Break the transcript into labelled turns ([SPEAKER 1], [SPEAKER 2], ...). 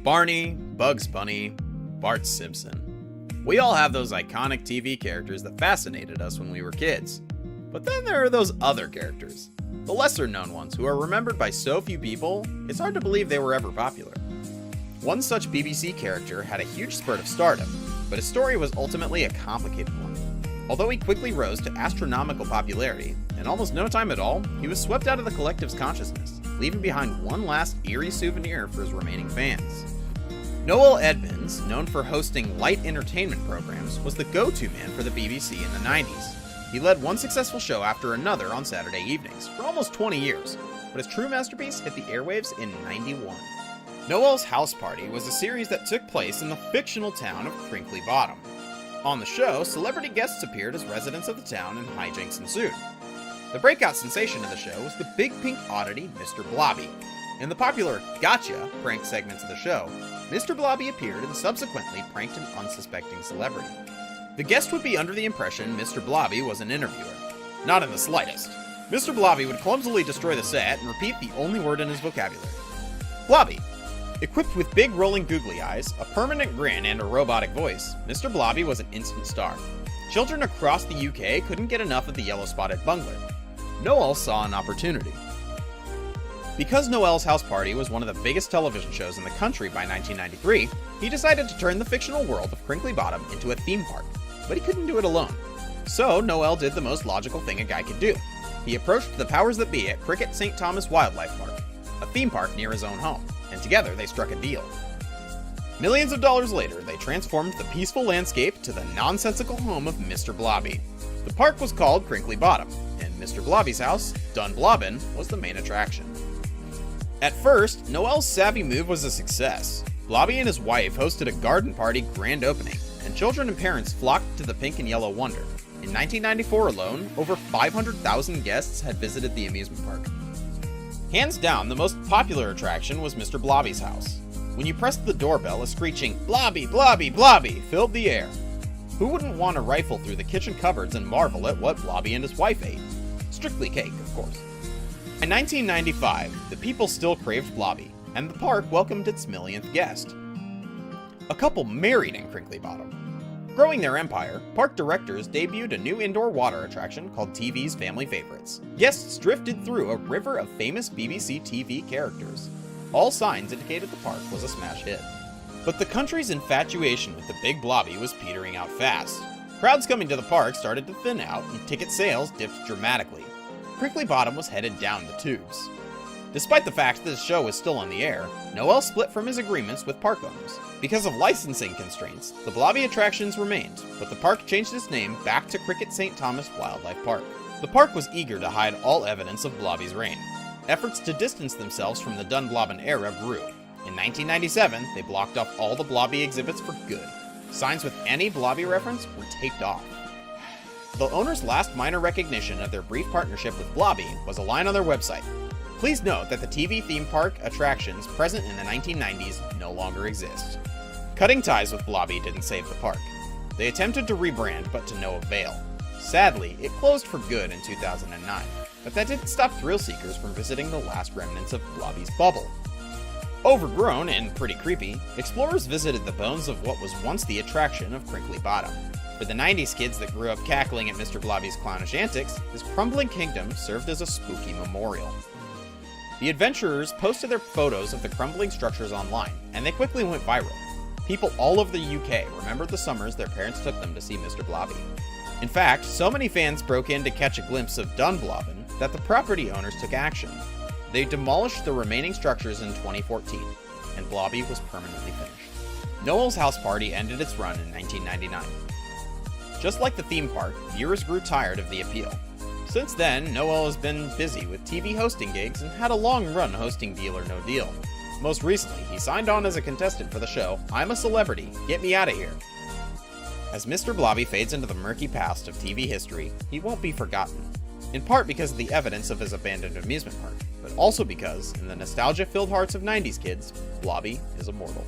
[SPEAKER 1] Barney, Bugs Bunny, Bart Simpson. We all have those iconic TV characters that fascinated us when we were kids. But then there are those other characters, the lesser known ones who are remembered by so few people, it's hard to believe they were ever popular. One such BBC character had a huge spurt of stardom, but his story was ultimately a complicated one. Although he quickly rose to astronomical popularity, in almost no time at all, he was swept out of the collective's consciousness, leaving behind one last eerie souvenir for his remaining fans. Noel Edmonds, known for hosting light entertainment programs, was the go-to man for the BBC in the 90s. He led one successful show after another on Saturday evenings for almost 20 years, but his true masterpiece hit the airwaves in '91. Noel's House Party was a series that took place in the fictional town of Crinkly Bottom. On the show, celebrity guests appeared as residents of the town and hijinks ensued. The breakout sensation of the show was the big pink oddity Mr. Blobby. In the popular Gotcha prank segments of the show, Mr. Blobby appeared and subsequently pranked an unsuspecting celebrity. The guest would be under the impression Mr. Blobby was an interviewer. Not in the slightest. Mr. Blobby would clumsily destroy the set and repeat the only word in his vocabulary. Blobby. Equipped with big rolling googly eyes, a permanent grin, and a robotic voice, Mr. Blobby was an instant star. Children across the UK couldn't get enough of the yellow-spotted bungler. Noel saw an opportunity. Because Noel's House Party was one of the biggest television shows in the country by 1993, he decided to turn the fictional world of Crinkly Bottom into a theme park. But he couldn't do it alone. So Noel did the most logical thing a guy could do. He approached the powers that be at Cricket St. Thomas Wildlife Park, a theme park near his own home, and together they struck a deal. Millions of dollars later, they transformed the peaceful landscape to the nonsensical home of Mr. Blobby. The park was called Crinkly Bottom, and Mr. Blobby's house, Dun Blobbin, was the main attraction. At first, Noel's savvy move was a success. Blobby and his wife hosted a garden party grand opening, and children and parents flocked to the pink and yellow wonder. In 1994 alone, over 500,000 guests had visited the amusement park. Hands down, the most popular attraction was Mr. Blobby's house. When you pressed the doorbell, a screeching "Blobby, Blobby, Blobby" filled the air. Who wouldn't want to rifle through the kitchen cupboards and marvel at what Blobby and his wife ate? Strictly cake, of course. In 1995, the people still craved Blobby, and the park welcomed its millionth guest. A couple married in Crinkly Bottom. Growing their empire, park directors debuted a new indoor water attraction called TVs Family Favorites. Guests drifted through a river of famous BBC TV characters. All signs indicated the park was a smash hit. But the country's infatuation with the big Blobby was petering out fast. Crowds coming to the park started to thin out, and ticket sales dipped dramatically. Crinkly Bottom was headed down the tubes. Despite the fact that the show was still on the air, Noel split from his agreements with park owners. Because of licensing constraints, the Blobby attractions remained, but the park changed its name back to Cricket St. Thomas Wildlife Park. The park was eager to hide all evidence of Blobby's reign. Efforts to distance themselves from the Dun Blobbin era grew. In 1997, they blocked off all the Blobby exhibits for good. Signs with any Blobby reference were taped off. The owner's last minor recognition of their brief partnership with Blobby was a line on their website. Please note that the TV theme park attractions present in the 1990s no longer exist. Cutting ties with Blobby didn't save the park. They attempted to rebrand, but to no avail. Sadly, it closed for good in 2009, but that didn't stop thrill seekers from visiting the last remnants of Blobby's bubble. Overgrown and pretty creepy, explorers visited the bones of what was once the attraction of Crinkly Bottom. For the 90s kids that grew up cackling at Mr. Blobby's clownish antics, his crumbling kingdom served as a spooky memorial. The adventurers posted their photos of the crumbling structures online, and they quickly went viral. People all over the UK remembered the summers their parents took them to see Mr. Blobby. In fact, so many fans broke in to catch a glimpse of Dun Blobbin that the property owners took action. They demolished the remaining structures in 2014, and Blobby was permanently finished. Noel's House Party ended its run in 1999. Just like the theme park, viewers grew tired of the appeal. Since then, Noel has been busy with TV hosting gigs and had a long run hosting Deal or No Deal. Most recently, he signed on as a contestant for the show I'm a Celebrity, Get Me Outta Here. As Mr. Blobby fades into the murky past of TV history, he won't be forgotten. In part because of the evidence of his abandoned amusement park, but also because, in the nostalgia-filled hearts of 90s kids, Blobby is immortal.